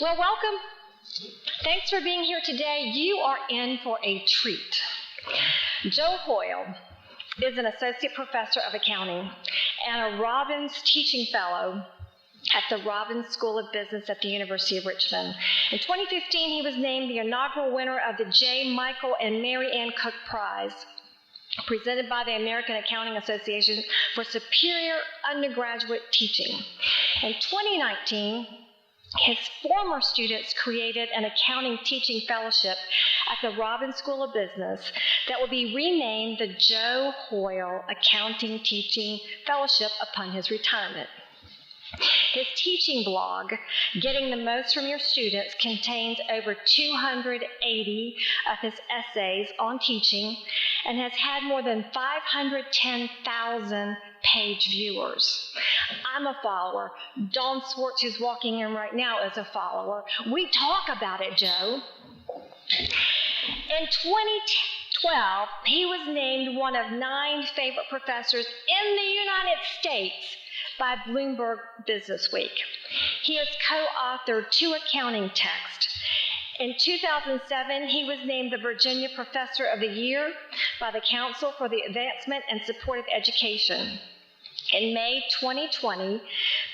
Well, welcome. Thanks for being here today. You are in for a treat. Joe Hoyle is an associate professor of accounting and a Robbins Teaching Fellow at the Robbins School of Business at the University of Richmond. In 2015, he was named the inaugural winner of the J. Michael and Mary Ann Cook Prize, presented by the American Accounting Association for superior undergraduate teaching. In 2019, his former students created an accounting teaching fellowship at the Robbins School of Business that will be renamed the Joe Hoyle Accounting Teaching Fellowship upon his retirement. His teaching blog, Getting the Most from Your Students, contains over 280 of his essays on teaching and has had more than 510,000 page viewers. I'm a follower. Dawn Swartz, who's walking in right now, is a follower. We talk about it, Joe. In 2012, he was named one of 9 favorite professors in the United States by Bloomberg Businessweek. He has co-authored 2 accounting texts. In 2007, he was named the Virginia Professor of the Year by the Council for the Advancement and Support of Education. In May 2020,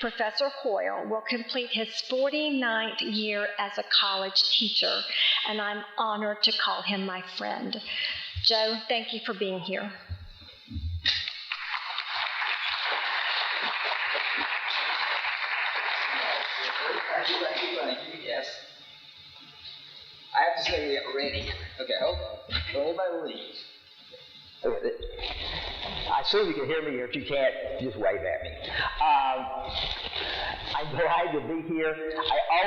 Professor Hoyle will complete his 49th year as a college teacher, and I'm honored to call him my friend. Joe, thank you for being here. Thank you, yes. I have to say we are ready. Okay, hold on. Don't anybody leave. Okay. I assume you can hear me, or if you can't, just wave at me. I'm glad to be here. I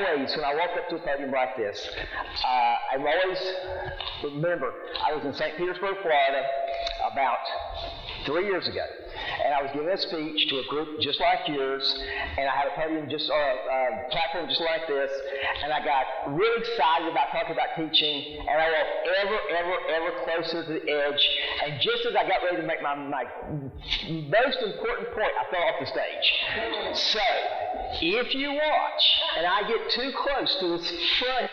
always, when I walk up to a podium like this, I always remember I was in St. Petersburg, Florida, about 3 years ago. And I was giving a speech to a group just like yours, and I had a podium platform just like this, and I got really excited about talking about teaching, and I walked ever closer to the edge, and just as I got ready to make my most important point, I fell off the stage. So, if you watch, and I get too close to this front,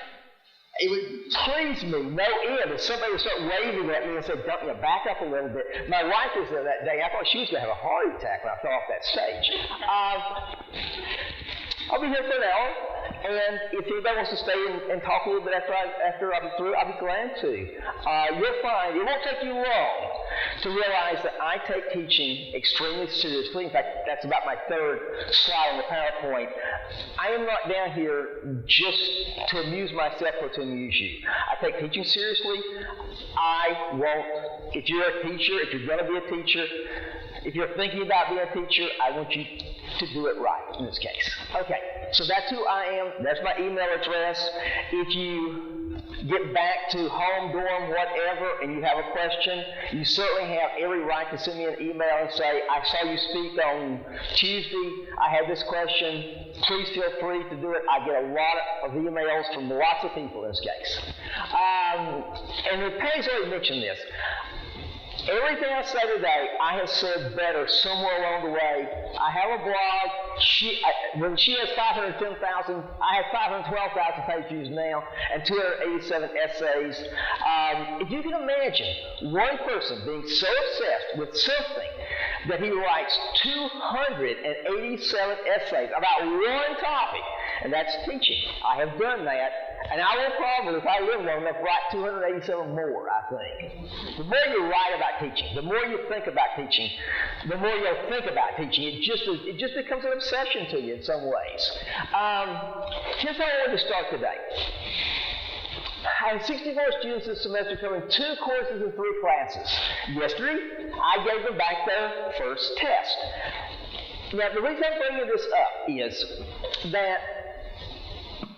it would please me no end if somebody would start waving at me and say, back up a little bit. My wife was there that day. I thought she was going to have a heart attack when I fell off that stage. I'll be here for an hour, and if anybody wants to stay and talk a little bit after I'm through, I'll be glad to. You'll find it won't take you long to realize that I take teaching extremely seriously. In fact, that's about my 3rd slide on the PowerPoint. I am not down here just to amuse myself or to amuse you. I take teaching seriously. If you're a teacher, if you're going to be a teacher, if you're thinking about being a teacher, I want you to do it right in this case. Okay, so that's who I am. That's my email address. If you get back to home, dorm, whatever, and you have a question, you certainly have every right to send me an email and say, I saw you speak on Tuesday. I have this question. Please feel free to do it. I get a lot of emails from lots of people in this case. And Penny's already mentioned this. Everything I say today, I have said better somewhere along the way. I have a blog. When she has 510,000, I have 512,000 page views now, and 287 essays. If you can imagine one person being so obsessed with something that he writes 287 essays about one topic, and that's teaching. I have done that, and I will probably, if I live long enough, write 287 more, I think. The more you write about teaching, the more you think about teaching, the more you'll think about teaching. It just becomes an obsession to you in some ways. Here's how I wanted to start today. I had 64 students this semester coming 2 courses and 3 classes. Yesterday, I gave them back their first test. Now, the reason I'm bringing this up is that,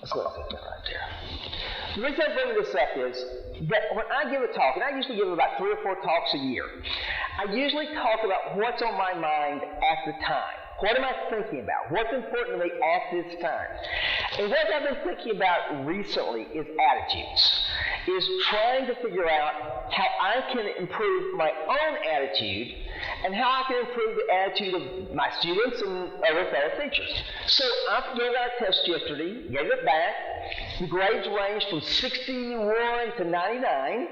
let's go right there. The reason I'm bringing this up is that when I give a talk, and I usually give about 3 or 4 talks a year, I usually talk about what's on my mind at the time. What am I thinking about? What's important to me at this time? And what I've been thinking about recently is attitudes, is trying to figure out how I can improve my own attitude and how I can improve the attitude of my students and other fellow teachers. So I gave out a test yesterday, gave it back. The grades ranged from 61 to 99.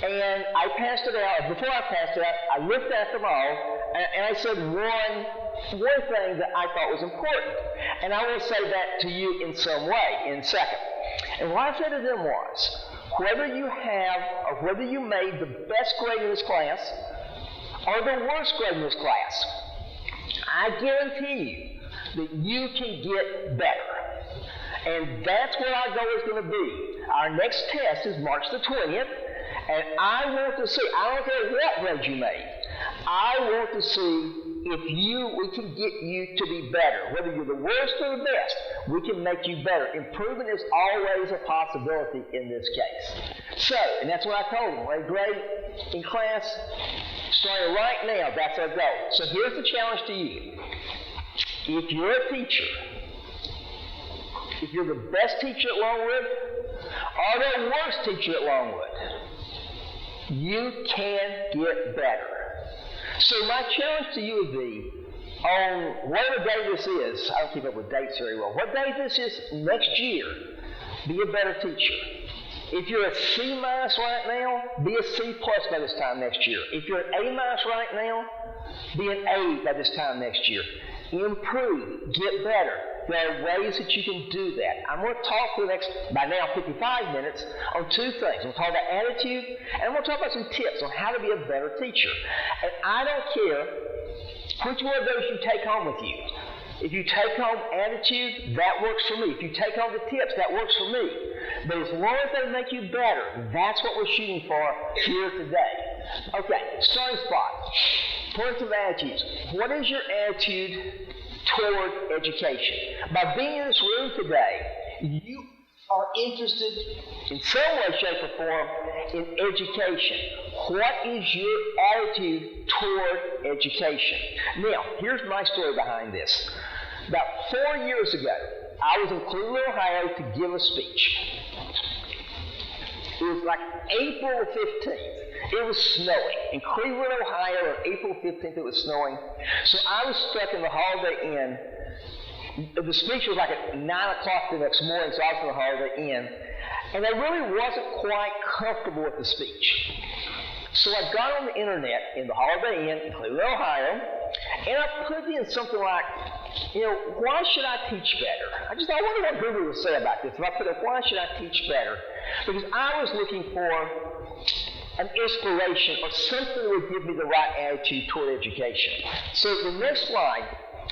And I passed it out. Before I passed it out, I looked at them all, and I said one thing that I thought was important. And I will say that to you in some way in a second. And what I said to them was, whether you have or whether you made the best grade in this class or the worst grade in this class, I guarantee you that you can get better. And that's what our goal is going to be. Our next test is March the 20th. And I want to see, I don't care what grade you made, I want to see if we can get you to be better. Whether you're the worst or the best, we can make you better. Improvement is always a possibility in this case. So, and that's what I told them. When I grade in class, starting right now, that's our goal. So here's the challenge to you. If you're a teacher, if you're the best teacher at Longwood, or the worst teacher at Longwood, you can get better. So my challenge to you would be, on whatever day this is, I don't keep up with dates very well, what day this is next year, be a better teacher. If you're a C- right now, be a C+ by this time next year. If you're an A- right now, be an A by this time next year. Improve, get better. There are ways that you can do that. I'm going to talk for the next, by now, 55 minutes on two things. I'm going to talk about attitude, and I'm going to talk about some tips on how to be a better teacher. And I don't care which one of those you take home with you. If you take home attitude, that works for me. If you take home the tips, that works for me. But as long as they make you better, that's what we're shooting for here today. Okay, starting spot. Points of attitudes. What is your attitude toward education? By being in this room today, you are interested in some way, shape, or form in education. What is your attitude toward education? Now, here's my story behind this. About 4 years ago, I was in Cleveland, Ohio to give a speech. It was like April 15th. It was snowing. In Cleveland, Ohio, on April 15th, it was snowing. So I was stuck in the Holiday Inn. The speech was like at 9 o'clock the next morning, so I was in the Holiday Inn. And I really wasn't quite comfortable with the speech. So I got on the internet in the Holiday Inn in Cleveland, Ohio, and I put in something like, why should I teach better? I wonder what Google would say about this. And I put in, why should I teach better? Because I was looking for an inspiration or something that would give me the right attitude toward education. So the next slide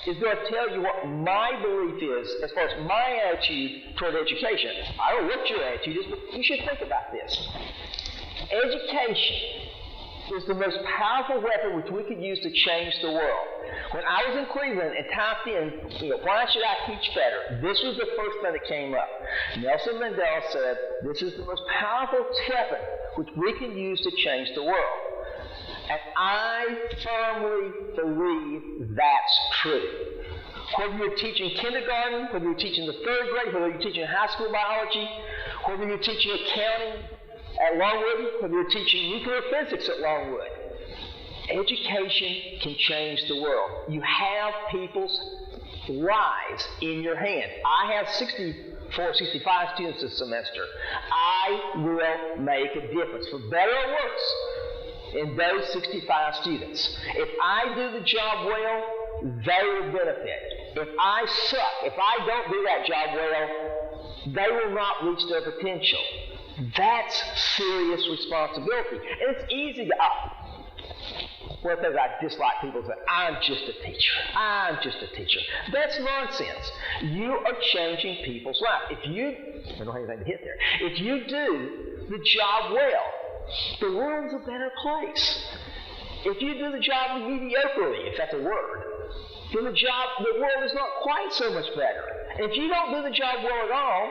is going to tell you what my belief is as far as my attitude toward education. I don't know what your attitude is, but you should think about this. Education is the most powerful weapon which we could use to change the world. When I was in Cleveland and typed in, why should I teach better? This was the first thing that came up. Nelson Mandela said, this is the most powerful weapon which we can use to change the world. And I firmly believe that's true. Whether you're teaching kindergarten, whether you're teaching the third grade, whether you're teaching high school biology, whether you're teaching accounting at Longwood, whether you're teaching nuclear physics at Longwood, education can change the world. You have people's lives in your hand. I have 65 students this semester. I will make a difference, for better or worse, in those 65 students. If I do the job well, they will benefit. If I suck, if I don't do that job well, they will not reach their potential. That's serious responsibility. And it's easy to, one of the things I dislike people say, I'm just a teacher. I'm just a teacher. That's nonsense. You are changing people's lives. I don't have anything to hit there. If you do the job well, the world's a better place. If you do the job mediocrely, if that's a word, then the world is not quite so much better. And if you don't do the job well at all,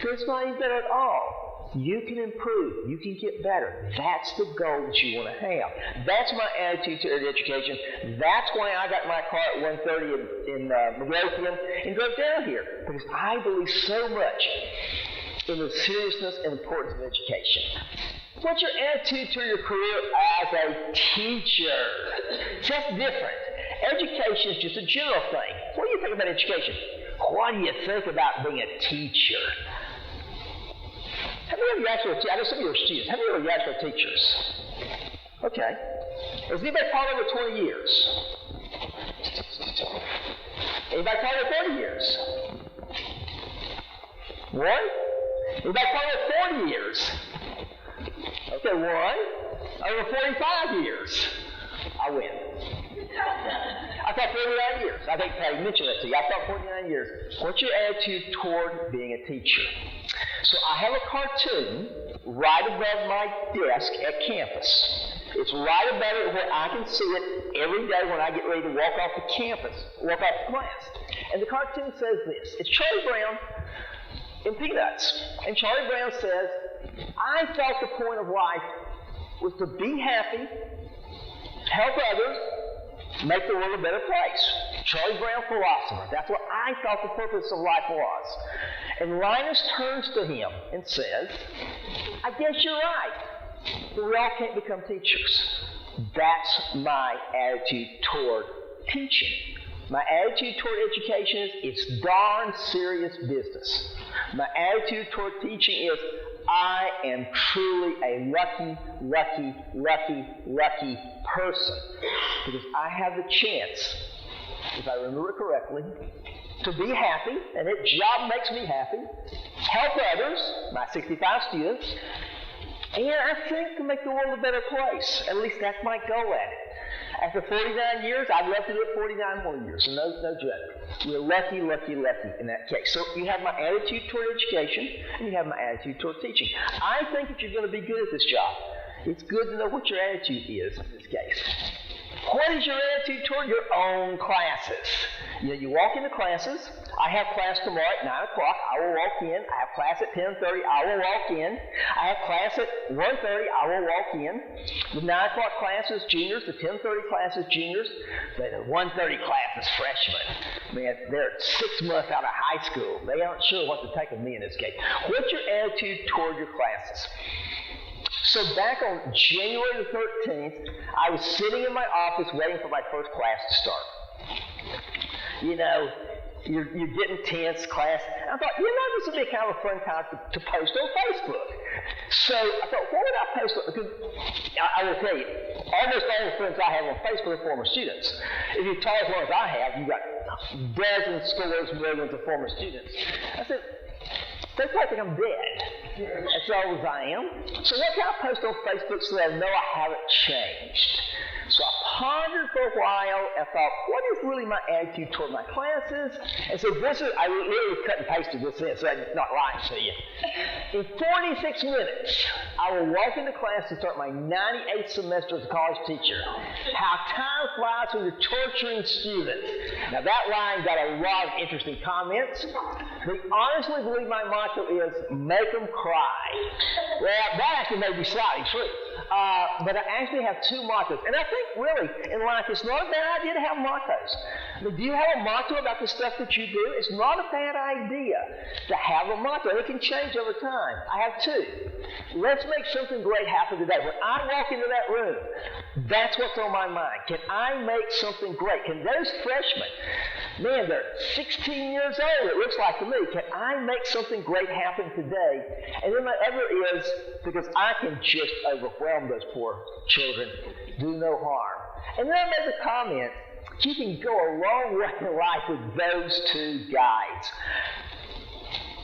then it's not even better at all. You can improve. You can get better. That's the goal that you want to have. That's my attitude to education. That's why I got my car at 1:30 in Midlothian and drove down here, because I believe so much in the seriousness and importance of education. What's your attitude to your career as a teacher? That's different. Education is just a general thing. What do you think about education? What do you think about being a teacher? How many of you actually, I know some of you are students, how many of you actually are teachers? Okay. Has anybody taught over 20 years? Anybody taught over 30 years? One? Anybody taught over 40 years? Okay, one. Over 45 years. I win. I thought 49 years. I think Patty mentioned that to you. I thought 49 years. What's your attitude toward being a teacher? So I have a cartoon right above my desk at campus. It's right above it where I can see it every day when I get ready to walk off the campus, walk off the class. And the cartoon says this. It's Charlie Brown in Peanuts. And Charlie Brown says, I thought the point of life was to be happy, help others, make the world a better place. Charlie Brown, philosopher. That's what I thought the purpose of life was. And Linus turns to him and says, I guess you're right. But we all can't become teachers. That's my attitude toward teaching. My attitude toward education is it's darn serious business. My attitude toward teaching is I am truly a lucky person, because I have the chance, if I remember correctly, to be happy, and that job makes me happy, help others, my 65 students, and I think to make the world a better place. At least that's my goal at it. After 49 years, I'd love to do it 49 more years, so no joke. We're lucky in that case. So you have my attitude toward education, and you have my attitude toward teaching. I think that you're going to be good at this job. It's good to know what your attitude is in this case. What is your attitude toward your own classes? You walk into classes. I have class tomorrow at 9 o'clock. I will walk in. I have class at 10:30. I will walk in. I have class at 1:30. I will walk in. The 9 o'clock class is juniors. The 10:30 class is juniors. The 1:30 class is freshmen. Man, they're 6 months out of high school. They aren't sure what to take of me in this case. What's your attitude toward your classes? So back on January the 13th, I was sitting in my office waiting for my first class to start. You know, you're getting tense, class. And I thought, this would be kind of a fun time to post on Facebook. So I thought, what would I post on? Because I will tell you, almost all the friends I have on Facebook are former students. If you talk as long as I have, you've got dozens, scores, millions of former students. I said, they probably think I'm dead. As old as I am. So what can I post on Facebook so they know I haven't changed? So I pondered for a while and thought, what is really my attitude toward my classes? And so I literally cut and pasted this in so I'm not lying to you. In 46 minutes, I will walk into class to start my 98th semester as a college teacher. How time flies when you're torturing students. Now that line got a lot of interesting comments. They honestly believe my motto is, make them cry. Well, that actually may be slightly true. But I actually have two mottos. And I think really in life it's not a bad idea to have mottos. But do you have a motto about the stuff that you do? It's not a bad idea to have a motto. It can change over time. I have two. Let's make something great happen today. When I walk into that room, that's what's on my mind. Can I make something great? Can those freshmen, man, they're 16 years old, it looks like to me, can I make something great happen today? And then my other is, because I can just overwhelm those poor children, do no harm. And then I made the comment, you can go a long way in life with those two guides.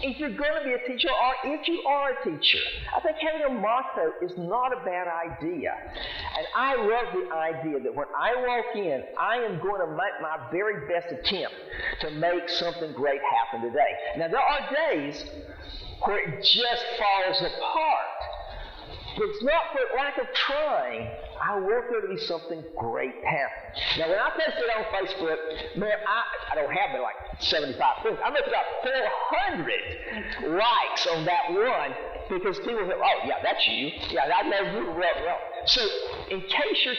If you're going to be a teacher, or if you are a teacher, I think having a motto is not a bad idea. And I love the idea that when I walk in, I am going to make my very best attempt to make something great happen today. Now, there are days where it just falls apart. But it's not for lack of trying. I want there to be something great happen. Now, when I post it on Facebook, man, I don't have like 75 friends. I must have about 400 likes on that one. because people think, oh, yeah, that's you. Yeah, I know you well. So, in case you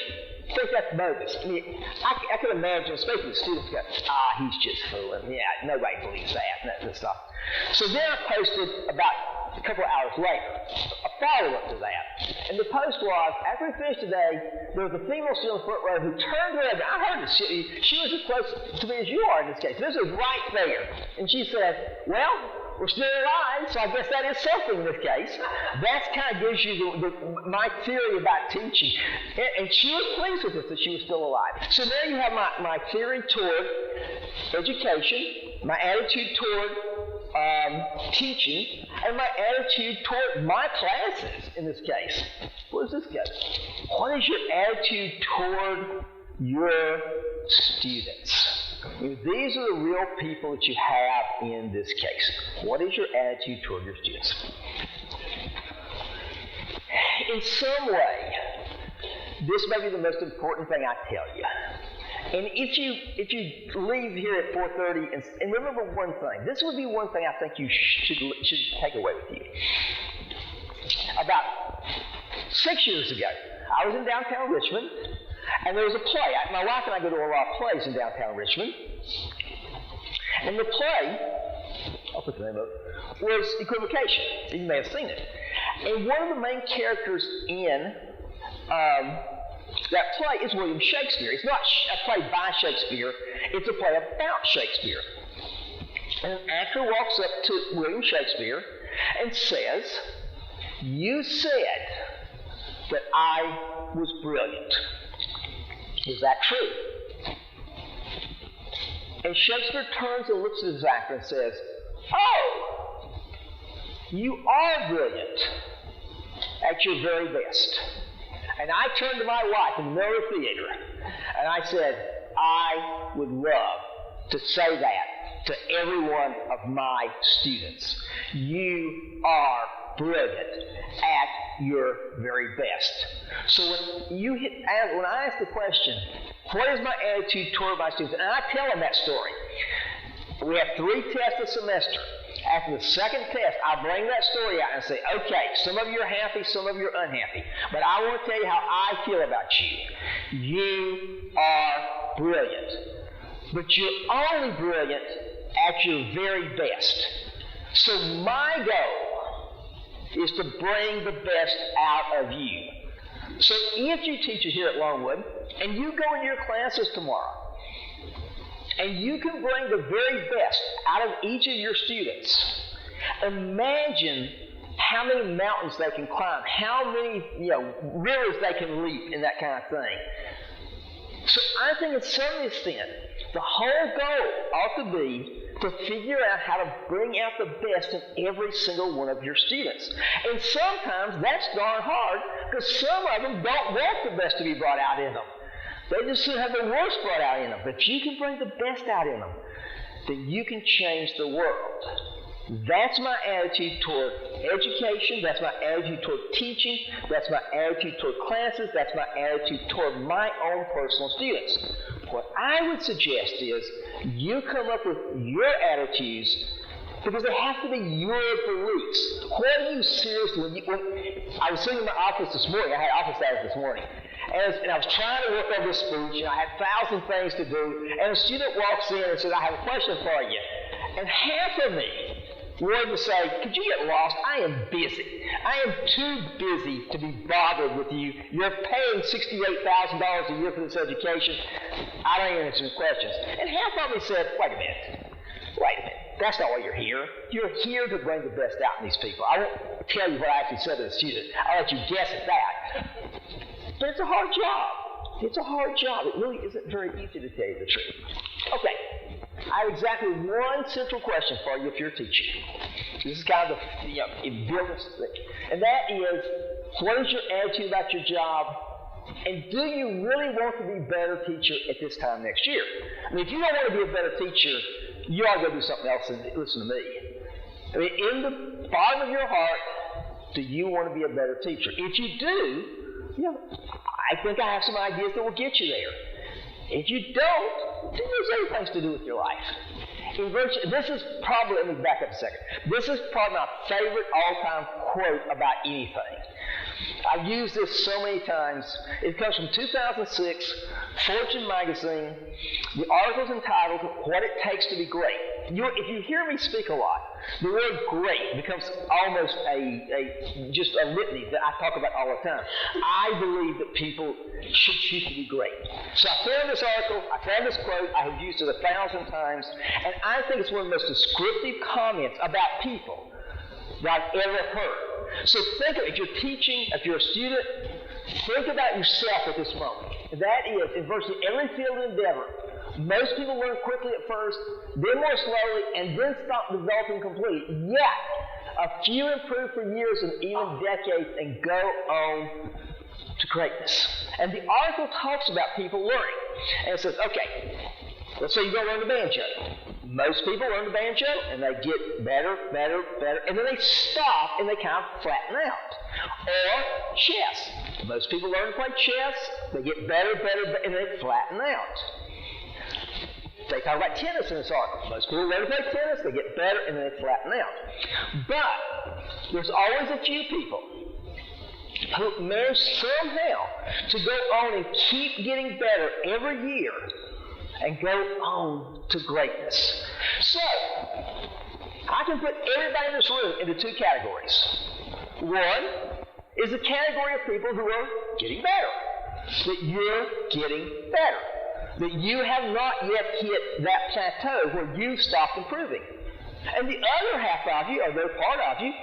think that's bogus, I mean, I can imagine, especially the students go, he's just fooling. Yeah, nobody believes that stuff. So then I posted about a couple of hours later a follow-up to that. And the post was, after we finished today, there was a female student in the front row who turned around. I heard this. She was as close to me as you are in this case. This was right there. And she said, well, we're still alive, so I guess that is something in this case. That kind of gives you my theory about teaching. And she was pleased with us that she was still alive. So there you have my theory toward education, my attitude toward teaching, and my attitude toward my classes in this case. Where does this go? What is your attitude toward your students? These are the real people that you have in this case. What is your attitude toward your students? In some way, this may be the most important thing I tell you. And if you leave here at 4:30, and remember one thing, this would be one thing I think you should take away with you. About 6 years ago, I was in downtown Richmond, and there was a play. My wife and I go to a lot of plays in downtown Richmond. And the play, I'll put the name of it, was Equivocation. You may have seen it. And one of the main characters in that play is William Shakespeare. It's not a play by Shakespeare, it's a play about Shakespeare. And an actor walks up to William Shakespeare and says, "You said that I was brilliant. Is that true?" And Shakespeare turns and looks at his actor and says, "Oh, you are brilliant at your very best." And I turned to my wife in the middle of the theater, and I said, "I would love to say that to every one of my students. You are brilliant at your very best." So when I ask the question, what is my attitude toward my students? And I tell them that story. We have 3 tests a semester. After the second test, I bring that story out and say, okay, some of you are happy, some of you are unhappy. But I want to tell you how I feel about you. You are brilliant. But you're only brilliant at your very best. So my goal is to bring the best out of you. So if you teach it here at Longwood, and you go in your classes tomorrow, and you can bring the very best out of each of your students, imagine how many mountains they can climb, how many rivers they can leap, and that kind of thing. So I think in some extent, the whole goal ought to be to figure out how to bring out the best in every single one of your students. And sometimes that's darn hard, because some of them don't want the best to be brought out in them. They just have the worst brought out in them. But if you can bring the best out in them, then you can change the world. That's my attitude toward education. That's my attitude toward teaching. That's my attitude toward classes. That's my attitude toward my own personal students. What I would suggest is you come up with your attitudes, because they have to be your beliefs. What are you seriously, when I was sitting in my office this morning, I had office hours this morning, and I was trying to work on this speech, and I had 1,000 things to do, and a student walks in and says, "I have a question for you." And half of me wanted to say, "Could you get lost? I am busy. I am too busy to be bothered with you. You're paying $68,000 a year for this education. I don't even answer your questions." And half of me said, wait a minute. That's not why you're here. You're here to bring the best out in these people. I won't tell you what I actually said to the student. I'll let you guess at that. But it's a hard job. It's a hard job. It really isn't very easy to tell you the truth. Okay. I have exactly one central question for you if you're teaching. This is kind of the building thing. And that is, what is your attitude about your job? And do you really want to be a better teacher at this time next year? I mean, if you don't want to be a better teacher, you ought to go do something else and listen to me. I mean, in the bottom of your heart, do you want to be a better teacher? If you do, I think I have some ideas that will get you there. If you don't, then there's other things to do with your life. This is probably, let me back up a second. This is probably my favorite all-time quote about anything. I've used this so many times. It comes from 2006, Fortune magazine. The article's entitled, What It Takes to Be Great. If you hear me speak a lot, the word great becomes almost just a litany that I talk about all the time. I believe that people should choose to be great. So I found this article, I found this quote, I have used it 1,000 times, and I think it's one of the most descriptive comments about people that I've ever heard. So think of, if you're teaching, if you're a student, think about yourself at this moment. That is, in virtually every field of endeavor, most people learn quickly at first, then more slowly, and then stop developing completely. Yet, a few improve for years and even decades and go on to greatness. And the article talks about people learning. And it says, okay, let's say you go learn the banjo. Most people learn the banjo, and they get better, and then they stop and they kind of flatten out. Or chess. Most people learn to play chess, they get better, and they flatten out. They talk about tennis in this article. Most people learn to play tennis, they get better, and then they flatten out. But there's always a few people who manage somehow to go on and keep getting better every year and go on to greatness. So, I can put everybody in this room into two categories. One is the category of people who are getting better. That you're getting better. That you have not yet hit that plateau where you've stopped improving. And the other half of you, or the part of you,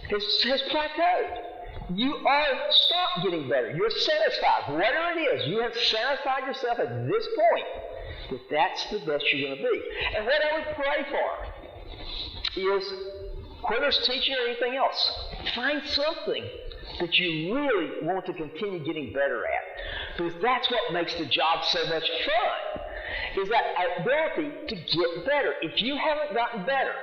has plateaued. You are stopped getting better. You're satisfied. Whatever it is, you have satisfied yourself at this point that that's the best you're going to be. And what I would pray for is, whether it's teaching or anything else, find something that you really want to continue getting better at. Because that's what makes the job so much fun, is that ability to get better. If you haven't gotten better,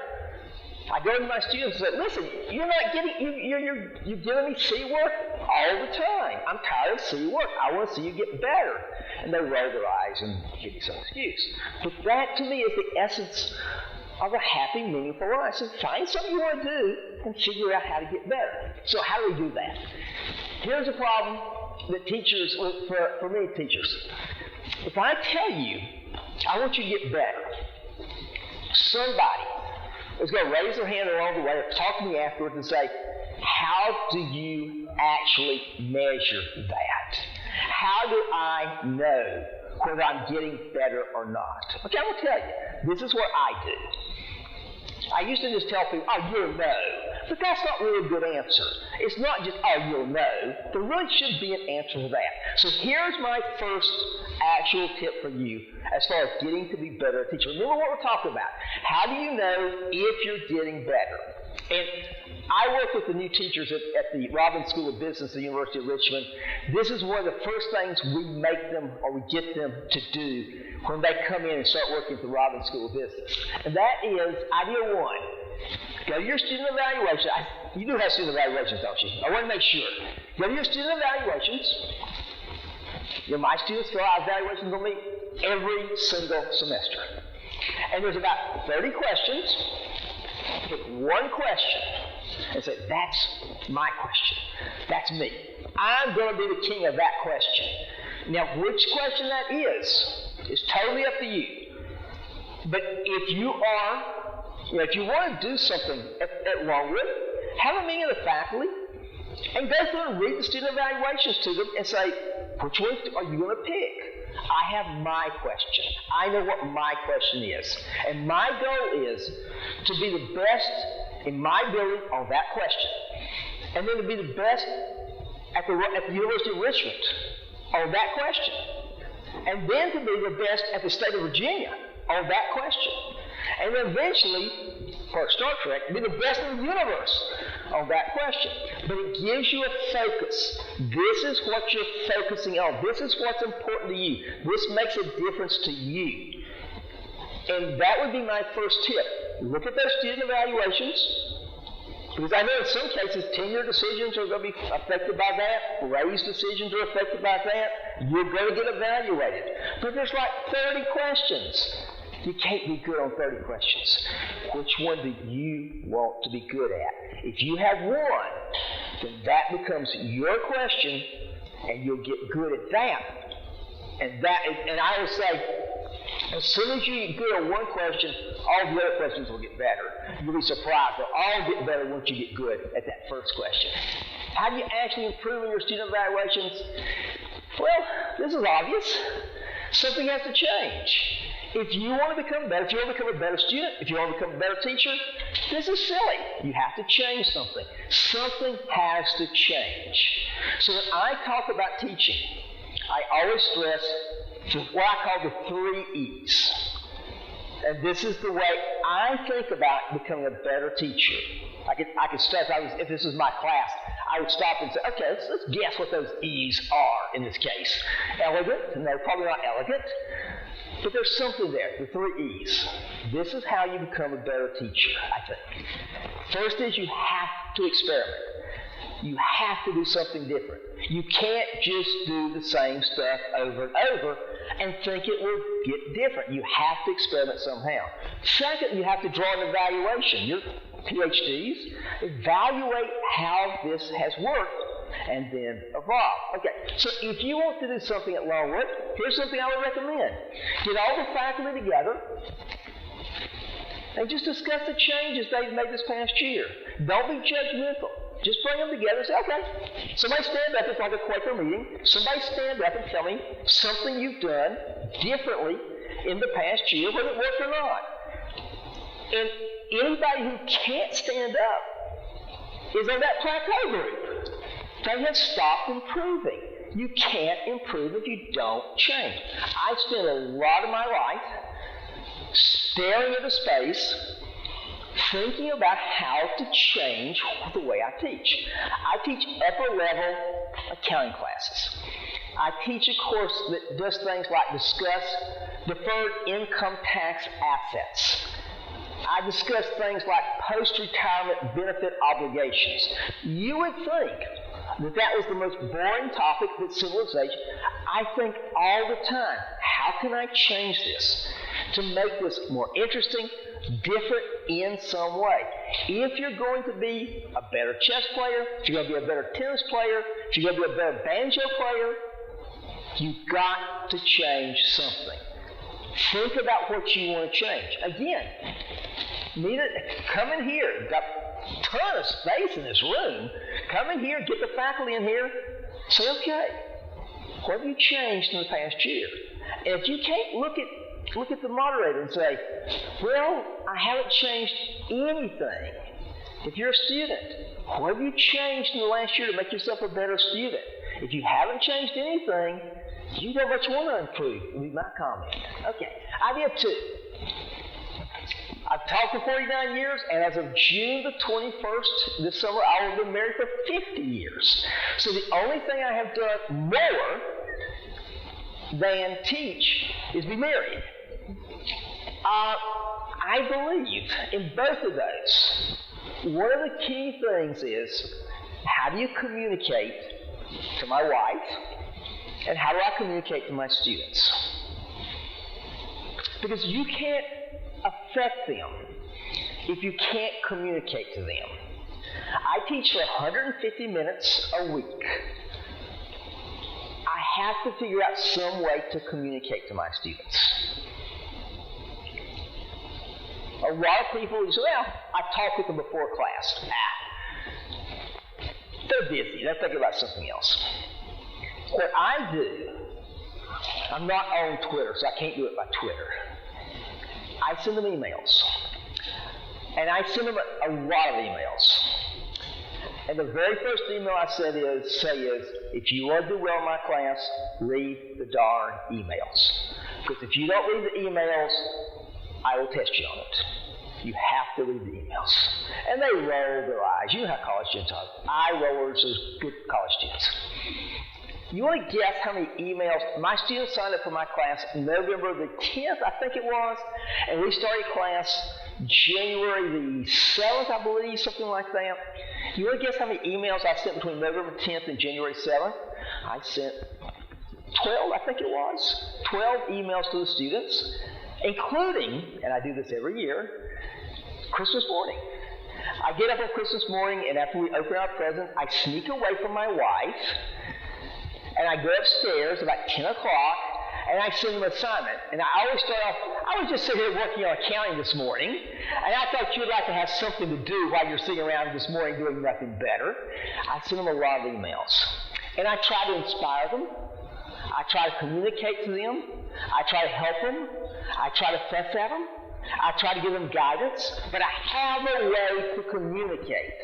I go to my students and say, listen, you're not getting, you're giving me C work all the time. I'm tired of C work. I want to see you get better. And they roll their eyes and give me some excuse. But that, to me, is the essence of a happy, meaningful life. So find something you want to do and figure out how to get better. So how do we do that? Here's a problem that teachers, for many teachers. If I tell you, I want you to get better, somebody is going to raise their hand along the way or talk to me afterwards and say, how do you actually measure that? How do I know whether I'm getting better or not? Okay, I will tell you. This is what I do. I used to just tell people, oh, you'll know. But that's not really a good answer. It's not just, oh, you'll know. There really should be an answer to that. So here's my first actual tip for you as far as getting to be better at teaching. Remember what we're talking about. How do you know if you're getting better? And I work with the new teachers at the Robbins School of Business at the University of Richmond. This is one of the first things we make them, or we get them to do when they come in and start working at the Robbins School of Business. And that is idea one. Go to your student evaluation. You do have student evaluations, don't you? I want to make sure. Go to your student evaluations. My students fill out evaluations on me every single semester. And there's about 30 questions. Pick one question and say, that's my question. That's me. I'm going to be the king of that question. Now, which question that is totally up to you. But if you are, if you want to do something at Longwood, have a meeting of the faculty and go through and read the student evaluations to them and say, which one are you going to pick? I have my question. I know what my question is. And my goal is to be the best in my ability on that question. And then to be the best at the University of Richmond on that question. And then to be the best at the state of Virginia on that question. And then eventually, for Star Trek, be the best in the universe on that question. But it gives you a focus. This is what you're focusing on. This is what's important to you. This makes a difference to you. And that would be my first tip. Look at those student evaluations. Because I know in some cases, tenure decisions are going to be affected by that. Raise decisions are affected by that. You're going to get evaluated. But there's like 30 questions. You can't be good on 30 questions. Which one do you want to be good at? If you have one, then that becomes your question, and you'll get good at that. And I would say, as soon as you get good at one question, all the other questions will get better. You'll be surprised. They'll all get better once you get good at that first question. How do you actually improve in your student evaluations? Well, this is obvious. Something has to change. If you want to become better, if you want to become a better student, if you want to become a better teacher, this is silly. You have to change something. Something has to change. So when I talk about teaching, I always stress what I call the 3 E's. And this is the way I think about becoming a better teacher. I could stress, if this was my class, I would stop and say, okay, let's guess what those E's are in this case. Elegant, and they're probably not elegant, but there's something there, the 3 E's. This is how you become a better teacher, I think. First is you have to experiment. You have to do something different. You can't just do the same stuff over and over and think it will get different. You have to experiment somehow. Second, you have to draw an evaluation. Your PhDs, evaluate how this has worked and then evolve. Okay, so if you want to do something at Longwood, here's something I would recommend. Get all the faculty together and just discuss the changes they've made this past year. Don't be judgmental. Just bring them together and say, okay, somebody stand up, it's like a Quaker meeting. Somebody stand up and tell me something you've done differently in the past year, whether it worked or not. And anybody who can't stand up is in that plateau group. They have stopped improving. You can't improve if you don't change. I spent a lot of my life staring into space, thinking about how to change the way I teach. I teach upper level accounting classes. I teach a course that does things like discuss deferred income tax assets. I discuss things like post-retirement benefit obligations. You would think that was the most boring topic that civilization. I think all the time, how can I change this to make this more interesting, different in some way? If you're going to be a better chess player, if you're going to be a better tennis player, if you're going to be a better banjo player, you've got to change something. Think about what you want to change. Again, come in here. You've got a ton of space in this room. Come in here, get the faculty in here. Say, okay, what have you changed in the past year? And if you can't look at the moderator and say, well, I haven't changed anything. If you're a student, what have you changed in the last year to make yourself a better student? If you haven't changed anything, you don't much want to improve, would be my comment. Okay, idea 2. I've taught for 49 years, and as of June the 21st this summer, I will have been married for 50 years. So the only thing I have done more than teach is be married. I believe in both of those. One of the key things is, how do you communicate to my wife, and how do I communicate to my students? Because you can't affect them if you can't communicate to them. I teach for 150 minutes a week. I have to figure out some way to communicate to my students. A lot of people say, well, I talk with them before class. They're busy. They're thinking about something else. What I do, I'm not on Twitter, so I can't do it by Twitter. I send them emails. And I send them a lot of emails. And the very first email I say is, if you want to do well in my class, read the darn emails. Because if you don't read the emails, I will test you on it. You have to read the emails. And they roll their eyes. You know how college students are. Eye rollers are good college students. You want to guess how many emails? My students signed up for my class November the 10th, I think it was, and we started class January the 7th, I believe, something like that. You want to guess how many emails I sent between November 10th and January 7th? I sent 12, I think it was. 12 emails to the students. including, and I do this every year, Christmas morning. I get up on Christmas morning, and after we open our presents, I sneak away from my wife, and I go upstairs about 10 o'clock, and I send them an assignment. And I always start off, I was just sitting here working on accounting this morning, and I thought you'd like to have something to do while you're sitting around this morning doing nothing better. I send them a lot of emails. And I try to inspire them. I try to communicate to them. I try to help them. I try to fuss at them. I try to give them guidance, but I have a way to communicate.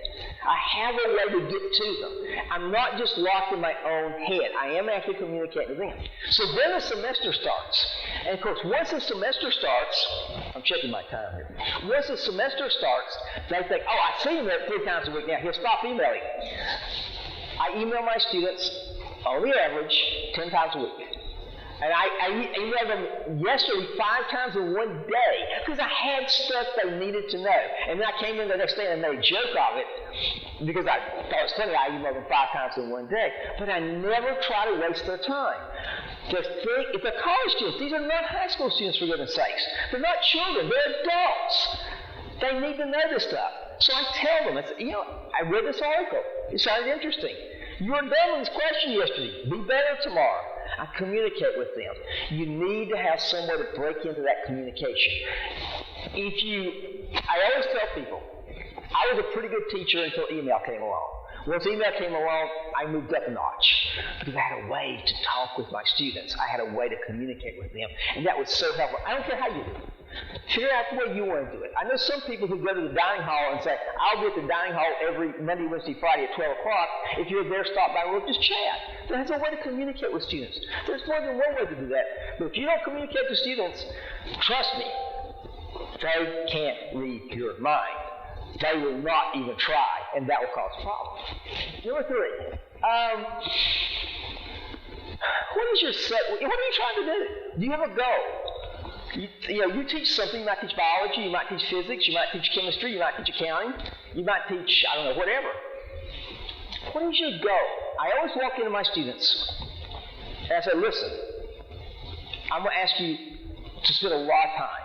I have a way to get to them. I'm not just locked in my own head. I am actually communicating to them. So then the semester starts. And of course, once the semester starts, I'm checking my time here. Once the semester starts, they think, oh, I see him there 3 times a week now. He'll stop emailing. I email my students, on the average, 10 times a week. And I emailed them yesterday 5 times in one day because I had stuff they needed to know. And then I came in the next day and made a joke of it because I thought it was funny. I emailed them 5 times in one day. But I never try to waste their time. Just think, if they're college students, these are not high school students, for goodness sakes. They're not children. They're adults. They need to know this stuff. So I tell them, I read this article. It sounded interesting. You were done with this question yesterday. Be better tomorrow. I communicate with them. You need to have somewhere to break into that communication. I always tell people, I was a pretty good teacher until email came along. Once email came along, I moved up a notch because I had a way to talk with my students. I had a way to communicate with them, and that was so helpful. I don't care how you do it. Figure out the way you want to do it. I know some people who go to the dining hall and say, I'll be at the dining hall every Monday, Wednesday, Friday at 12 o'clock. If you're there, stop by and we'll just chat. There's a way to communicate with students. There's more than one way to do that. But if you don't communicate to students, trust me, they can't read your mind. They will not even try, and that will cause problems. Number 3. What are you trying to do? Do you have a goal? You teach something. You might teach biology, you might teach physics, you might teach chemistry, you might teach accounting, you might teach, whatever. What is your goal? I always walk into my students and I say, listen, I'm going to ask you to spend a lot of time.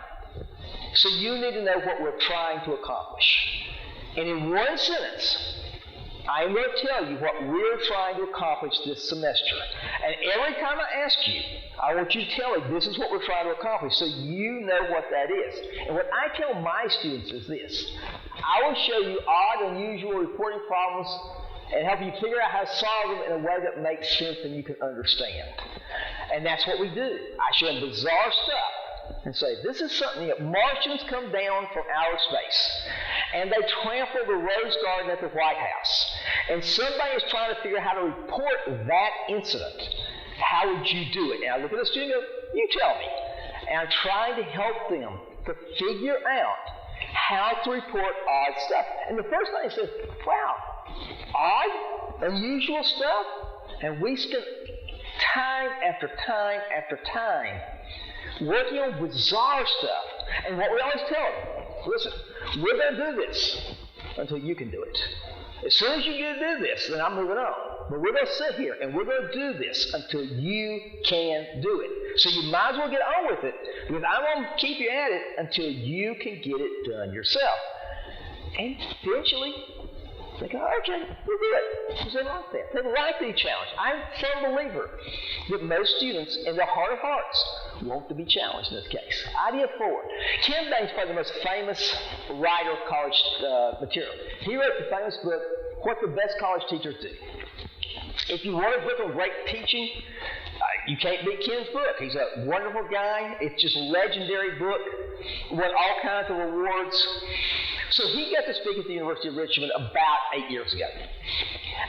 So you need to know what we're trying to accomplish. And in one sentence, I am going to tell you what we're trying to accomplish this semester. And every time I ask you, I want you to tell me this is what we're trying to accomplish so you know what that is. And what I tell my students is this. I will show you odd, unusual reporting problems and help you figure out how to solve them in a way that makes sense and you can understand. And that's what we do. I show them bizarre stuff and say, this is something that Martians come down from outer space and they trample the Rose Garden at the White House. And somebody is trying to figure out how to report that incident. How would you do it? And I look at the student and go, you tell me. And I'm trying to help them to figure out how to report odd stuff. And the first thing I said, wow, odd, unusual stuff? And we spent time after time after time working on bizarre stuff. And what we always tell them, listen, we're going to do this until you can do it. As soon as you get to do this, then I'm moving on. But we're going to sit here and we're going to do this until you can do it. So you might as well get on with it because I'm going to keep you at it until you can get it done yourself. And eventually, they go, okay, we'll do it. Because they like that. They like the challenge. I'm a firm believer that most students, in their heart of hearts, want to be challenged in this case. Idea 4. Ken Bain's probably the most famous writer of college material. He wrote the famous book, What the Best College Teachers Do. If you want a book on great teaching, you can't beat Ken's book. He's a wonderful guy. It's just a legendary book. Won all kinds of awards. So he got to speak at the University of Richmond about 8 years ago.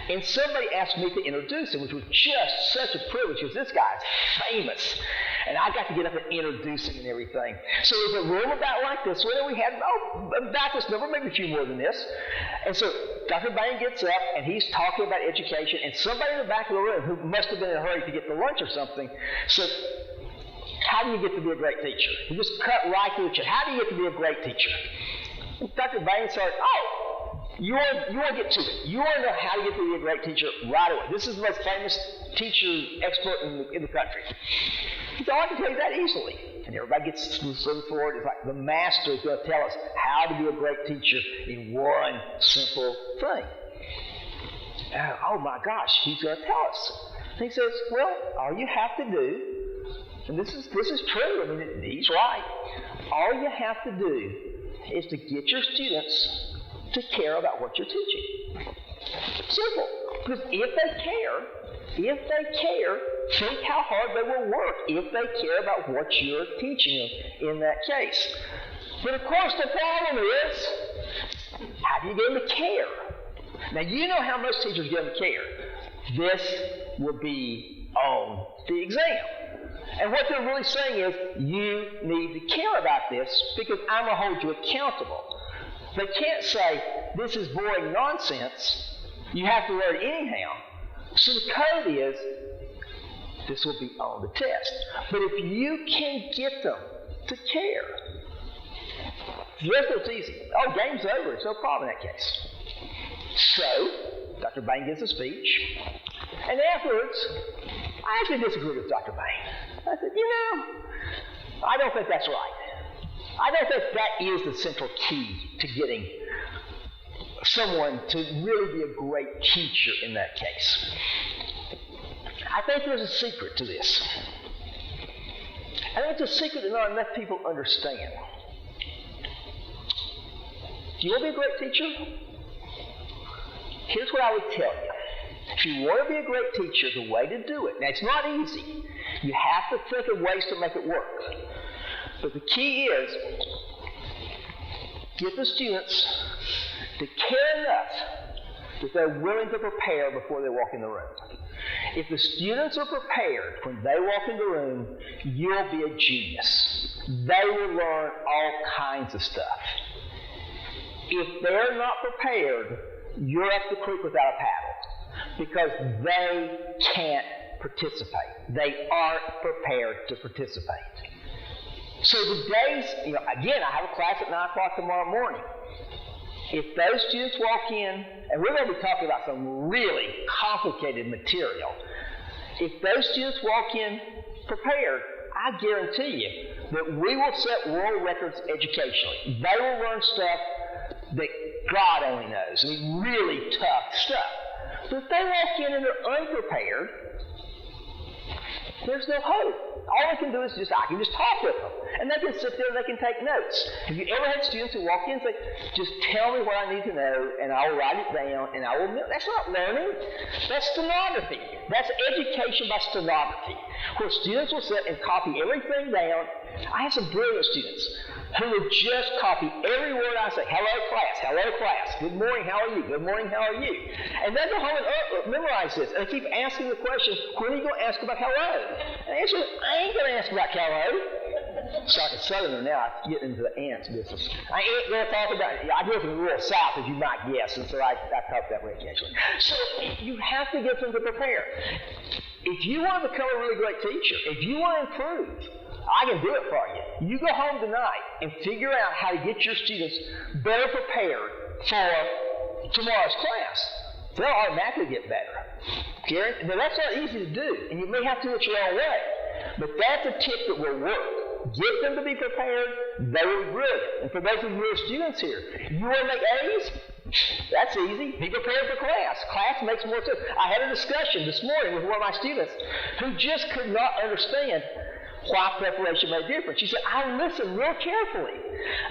And somebody asked me to introduce him, which was just such a privilege because this guy's famous. And I got to get up and introduce him and everything. So there's a room about like this where we had about this number, maybe a few more than this. And so Dr. Bain gets up and he's talking about education, and somebody in the back of the room who must have been in a hurry to get to lunch or something said, how do you get to be a great teacher? He just cut right to the chase. How do you get to be a great teacher? And Dr. Bain said, You want to get to it. You want to know how to get to be a great teacher right away. This is the most famous teacher expert in the country. He said, I can tell you that easily. And everybody gets looking for it. It's like the master is going to tell us how to be a great teacher in one simple thing. Oh my gosh, he's going to tell us. And he says, well, all you have to do, and this is true, I mean, he's right. All you have to do is to get your students to care about what you're teaching. Simple. Because if they care, think how hard they will work if they care about what you're teaching them in that case. But of course the problem is, how do you get them to care? Now you know how most teachers get them to care. This will be on the exam. And what they're really saying is, you need to care about this because I'm going to hold you accountable. They can't say, this is boring nonsense, you have to learn anyhow. So the code is, this will be on the test. But if you can get them to care, the rest of it's easy. Oh, game's over, it's no problem in that case. So, Dr. Bain gives a speech, and afterwards, I actually disagreed with Dr. Bain. I said, I don't think that's right. I don't think that is the central key to getting someone to really be a great teacher in that case. I think there's a secret to this. I think it's a secret that not enough people understand. Do you want to be a great teacher? Here's what I would tell you. If you want to be a great teacher, the way to do it, now it's not easy. You have to think of ways to make it work. But the key is, get the students to care enough that they're willing to prepare before they walk in the room. If the students are prepared when they walk in the room, you'll be a genius. They will learn all kinds of stuff. If they're not prepared, you're up the creek without a paddle because they can't participate. They aren't prepared to participate. So the days, again, I have a class at 9 o'clock tomorrow morning. If those students walk in, and we're going to be talking about some really complicated material, if those students walk in prepared, I guarantee you that we will set world records educationally. They will learn stuff that God only knows. I mean, really tough stuff. But if they walk in and they're unprepared, there's no hope. All I can do is I can just talk with them. And they can sit there and they can take notes. Have you ever had students who walk in and say, just tell me what I need to know and I'll write it down and I will... That's not learning. That's stenography. That's education by stenography. Where students will sit and copy everything down. I have some brilliant students who would just copy every word I say. Hello class, good morning, how are you? Good morning, how are you? And they go home and memorize this. And I keep asking the question, when are you going to ask about hello? And the answer is, I ain't going to ask about hello. It's like a southerner now, I get into the ants business. I ain't going to talk about it. I grew up in the rural south, as you might guess, and so I talk that way occasionally. So you have to get them to prepare. If you want to become a really great teacher, if you want to improve, I can do it for you. You go home tonight and figure out how to get your students better prepared for tomorrow's class. They'll automatically get better. Now that's not easy to do, and you may have to do it your own way. But that's a tip that will work. Get them to be prepared, they will be brilliant. And for those of you who are students here, you want to make A's? That's easy. Be prepared for class. Class makes more sense. I had a discussion this morning with one of my students who just could not understand why preparation made a difference. She said, I listened real carefully.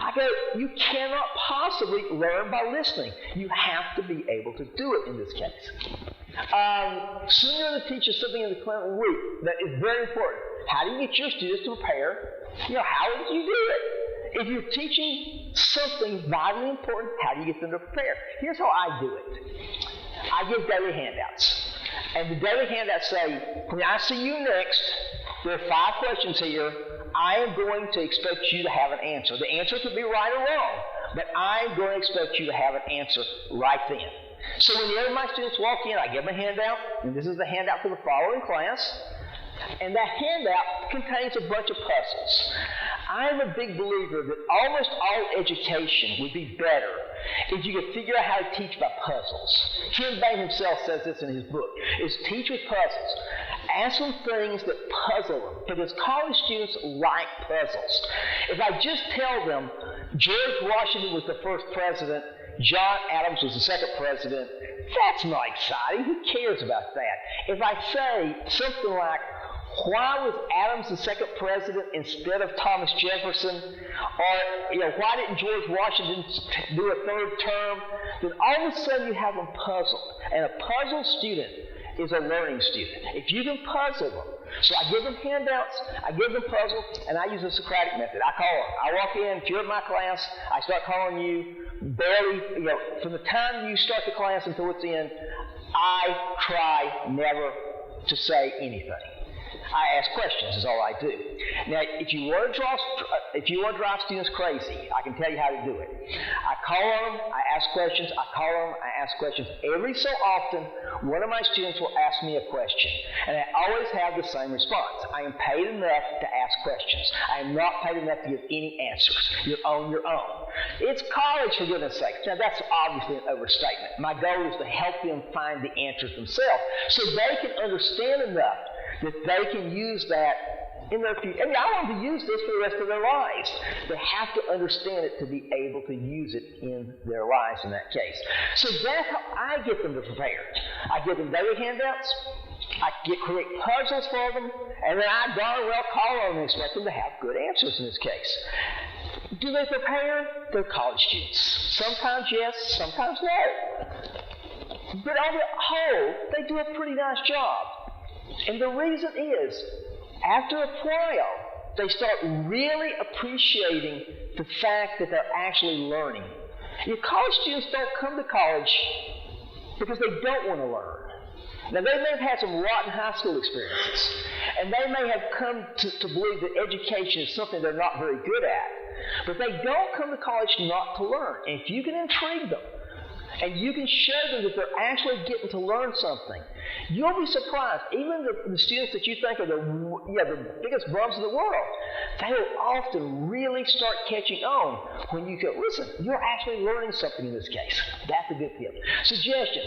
I go, you cannot possibly learn by listening. You have to be able to do it in this case. Soon you're going to teach you something in the Clinton week that is very important. How do you get your students to prepare? How would you do it? If you're teaching something vitally important, how do you get them to prepare? Here's how I do it. I give daily handouts. And the daily handouts say, when I see you next, there are 5 questions here. I am going to expect you to have an answer. The answer could be right or wrong, but I'm going to expect you to have an answer right then. So whenever my students walk in, I give them a handout, and this is the handout for the following class. And that handout contains a bunch of puzzles. I'm a big believer that almost all education would be better if you can figure out how to teach by puzzles. Ken Bain himself says this in his book, is teach with puzzles. Ask them things that puzzle them, because college students like puzzles. If I just tell them George Washington was the first president, John Adams was the second president, that's not exciting. Who cares about that? If I say something like, why was Adams the second president instead of Thomas Jefferson? Or, why didn't George Washington do a third term? Then all of a sudden you have them puzzled. And a puzzled student is a learning student. If you can puzzle them. So I give them handouts, I give them puzzles, and I use the Socratic method. I call them. I walk in, if you're in my class, I start calling you barely, from the time you start the class until it's in, I try never to say anything. I ask questions is all I do. Now, if you want to drive students crazy, I can tell you how to do it. I call on them, I ask questions, I call on them, I ask questions. Every so often, one of my students will ask me a question, and I always have the same response. I am paid enough to ask questions. I am not paid enough to give any answers. You're on your own. It's college, for goodness sake. Now, that's obviously an overstatement. My goal is to help them find the answers themselves so they can understand enough that they can use that in their future. I mean, I want them to use this for the rest of their lives. They have to understand it to be able to use it in their lives in that case. So that's how I get them to prepare. I give them daily handouts, I create puzzles for them, and then I darn well call on them and expect them to have good answers in this case. Do they prepare? They're college students. Sometimes yes, sometimes no. But on the whole, they do a pretty nice job. And the reason is, after a while, they start really appreciating the fact that they're actually learning. College students don't come to college because they don't want to learn. Now, they may have had some rotten high school experiences, and they may have come to believe that education is something they're not very good at. But they don't come to college not to learn. And if you can intrigue them, and you can show them that they're actually getting to learn something, you'll be surprised. Even the students that you think are the biggest bums in the world, they will often really start catching on when you go, listen, you're actually learning something in this case. That's a good tip. Suggestion,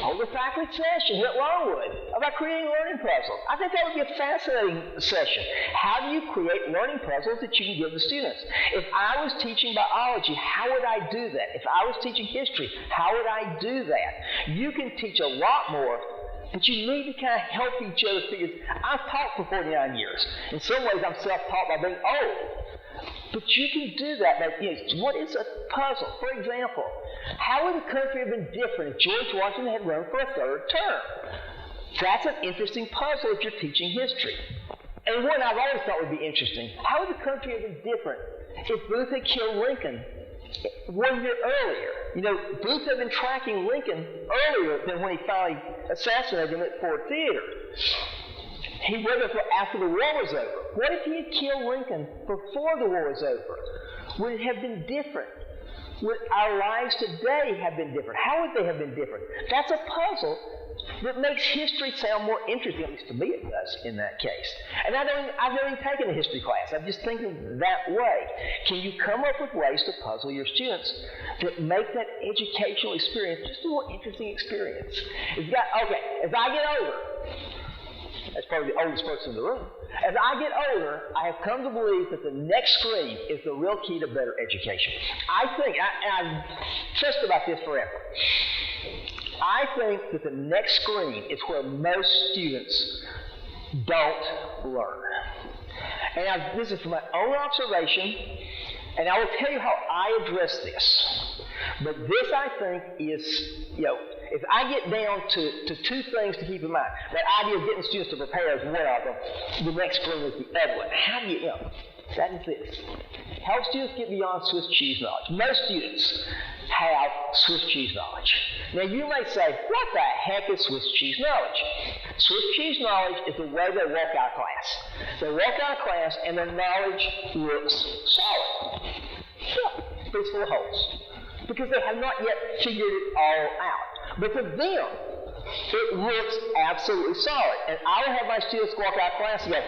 hold a faculty session here at Longwood about creating learning puzzles. I think that would be a fascinating session. How do you create learning puzzles that you can give the students? If I was teaching biology, how would I do that? If I was teaching history, how would I do that? You can teach a lot more, but you need to kind of help each other figure. I've taught for 49 years. In some ways, I'm self-taught by being old. But you can do that. Now, what is a puzzle? For example, how would the country have been different if George Washington had run for a third term? That's an interesting puzzle if you're teaching history. And one I've always thought would be interesting. How would the country have been different if Booth had killed Lincoln 1 year earlier? Booth had been tracking Lincoln earlier than when he finally assassinated him at Ford Theater. He waited for after the war was over. What if he had killed Lincoln before the war was over? Would it have been different? Would our lives today have been different? How would they have been different? That's a puzzle that makes history sound more interesting, at least to me it does in that case. And I've never even taken a history class. I'm just thinking that way. Can you come up with ways to puzzle your students that make that educational experience just a more interesting experience? As I get older, that's probably the oldest person in the room. As I get older, I have come to believe that the next screen is the real key to better education. I think, and I've stressed about this forever, I think that the next screen is where most students don't learn. And this is from my own observation, and I will tell you how I address this. But this, I think, is, if I get down to two things to keep in mind, that idea of getting students to prepare is one of them, the next screen is the other one. How do you, that is this. Help students get beyond Swiss cheese knowledge. Most students have Swiss cheese knowledge. Now, you may say, what the heck is Swiss cheese knowledge? Swiss cheese knowledge is the way they walk out of class. They walk out of class and their knowledge looks solid. But it's full of holes. Because they have not yet figured it all out. But to them, it looks absolutely solid. And I will have my students walk out of class and go,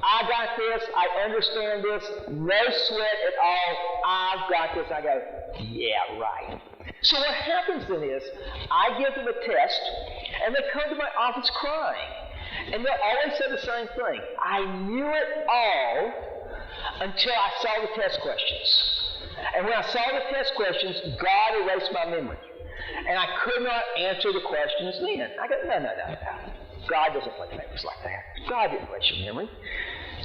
I got this. I understand this. No sweat at all. I've got this. I go, yeah, right. So what happens then is I give them a test, and they come to my office crying. And they'll always say the same thing. I knew it all until I saw the test questions. And when I saw the test questions, God erased my memory. And I could not answer the questions then. I go, no. God doesn't play favorites like that. God didn't erase your memory.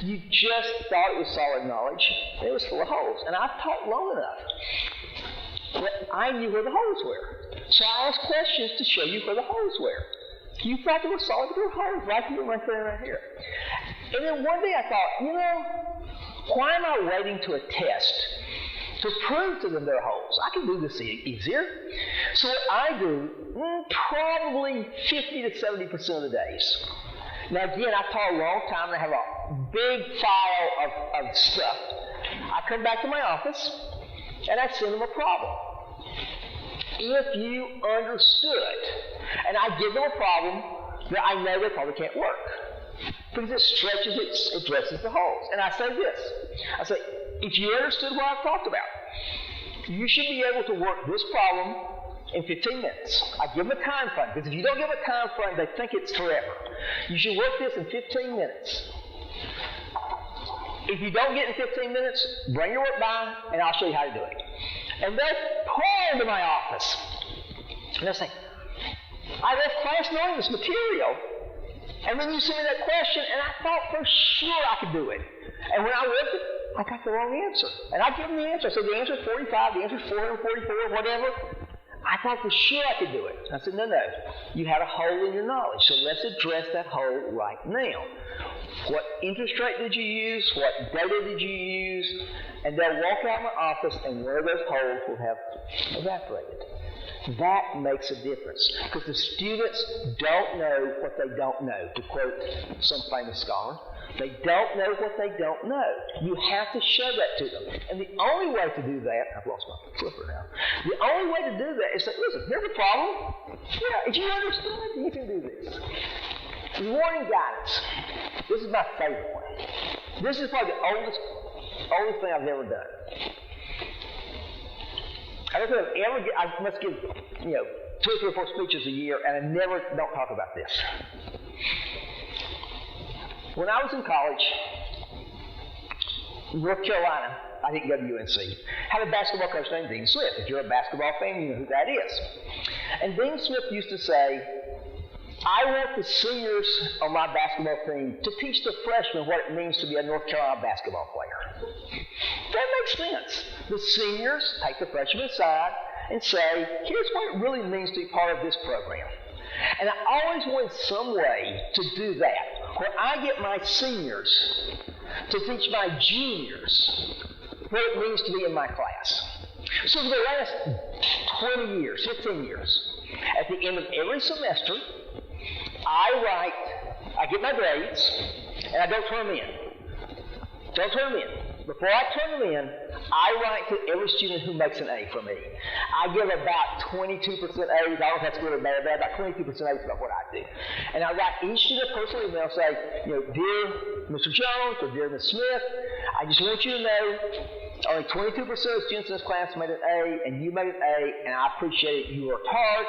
You just thought it was solid knowledge. It was full of holes. And I've taught long enough that I knew where the holes were. So I asked questions to show you where the holes were. You thought they were solid, there were holes right here, right there, right here. And then one day I thought, why am I waiting to a test to prove to them there are holes? I can do this easier. So what I do, probably 50 to 70% of the days. Now again, I've taught a long time and I have a big file of stuff. I come back to my office and I send them a problem. If you understood, and I give them a problem that I know they probably can't work. Because it stretches, it addresses the holes. And I say this. I say, if you understood what I've talked about, you should be able to work this problem in 15 minutes. I give them a time frame, because if you don't give a time frame, they think it's forever. You should work this in 15 minutes. If you don't get it in 15 minutes, bring your work by, and I'll show you how to do it. And they'll pour into my office. And they'll say, I left class knowing this material, and then you sent me that question, and I thought for sure I could do it. And when I looked, I got the wrong answer. And I give them the answer. I said, the answer is 45, the answer is 444, whatever. I thought for sure I could do it. I said, no. You had a hole in your knowledge, so let's address that hole right now. What interest rate did you use? What data did you use? And they'll walk out of my office, and one of those holes will have evaporated. That makes a difference, because the students don't know what they don't know, to quote some famous scholar. They don't know what they don't know. You have to show that to them. And the only way to do that, I've lost my flipper now. The only way to do that is say, listen, here's the problem. Yeah, if you understand, you can do this. Rewarding guidance. This is my favorite one. This is probably the oldest thing I've ever done. I don't think I must give, 2 or 3 or 4 speeches a year, and I don't talk about this. When I was in college, in North Carolina, I didn't go to UNC, had a basketball coach named Dean Smith. If you're a basketball fan, you know who that is. And Dean Smith used to say, I want the seniors on my basketball team to teach the freshmen what it means to be a North Carolina basketball player. That makes sense. The seniors take the freshmen aside and say, here's what it really means to be part of this program. And I always wanted some way to do that, where I get my seniors to teach my juniors what it means to be in my class. So for the last 20 years, 15 years, at the end of every semester, I get my grades, and I don't turn them in. Don't turn them in. Before I turn them in, I write to every student who makes an A for me. I give about 22% A's. I don't know if that's good or bad, but about 22% A's about what I do. And I write each student a personal email saying, dear Mr. Jones or dear Ms. Smith, I just want you to know only 22% of the students in this class made an A, and you made an A, and I appreciate it. You worked hard.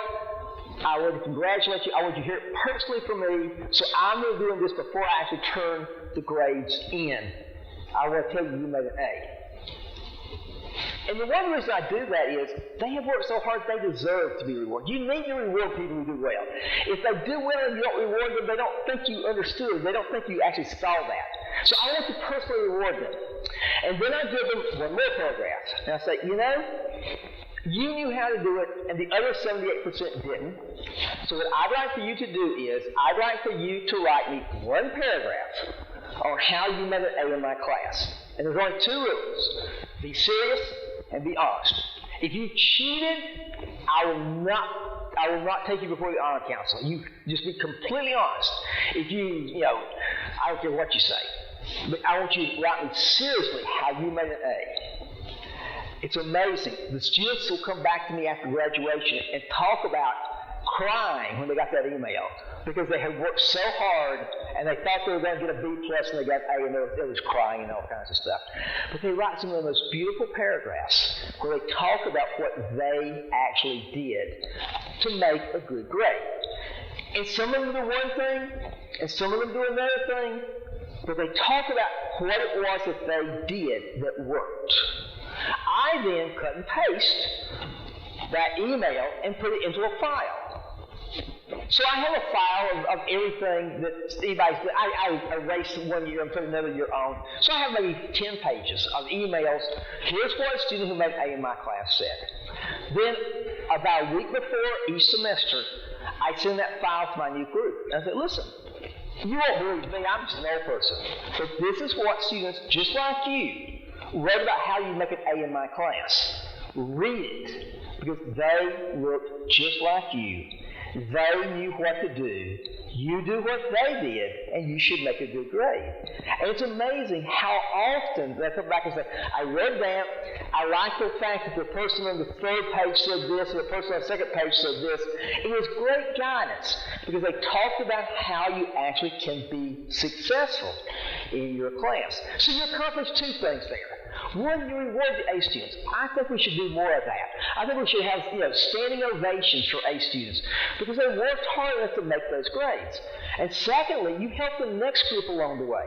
I want to congratulate you. I want you to hear it personally from me. So I'm going to do this before I actually turn the grades in. I want to tell you made an A. And the one reason I do that is they have worked so hard they deserve to be rewarded. You need to reward people who do well. If they do well and you don't reward them, they don't think you understood. They don't think you actually saw that. So I want to personally reward them. And then I give them one more paragraph. And I say, you knew how to do it, and the other 78% didn't. So what I'd like for you to do is, I'd like for you to write me one paragraph on how you made an A in my class. And there's only 2 rules. Be serious and be honest. If you cheated, I will not take you before the honor council. You just be completely honest. If I don't care what you say. But I want you to write me seriously how you made an A. It's amazing. The students will come back to me after graduation and talk about crying when they got that email because they had worked so hard and they thought they were going to get a B plus and they got A and they was crying and all kinds of stuff. But they write some of the most beautiful paragraphs where they talk about what they actually did to make a good grade. And some of them do one thing and some of them do another thing, but they talk about what it was that they did that worked. I then cut and paste that email and put it into a file. So I have a file of everything that anybody's done. I erased 1 year and put another year on. So I have maybe 10 pages of emails. Here's what a student who made A in my class said. Then about a week before each semester, I send that file to my new group. And I said, listen, you won't believe me, I'm just an old person. But this is what students just like you wrote about how you make an A in my class. Read it, because they looked just like you. They knew what to do. You do what they did, and you should make a good grade. And it's amazing how often they come back and say, I read that, I like the fact that the person on the third page said this, and the person on the second page said this. It was great guidance, because they talked about how you actually can be successful in your class. So you accomplished two things there. One, you reward the A students. I think we should do more of that. I think we should have, standing ovations for A students because they worked hard enough to make those grades. And secondly, you helped the next group along the way.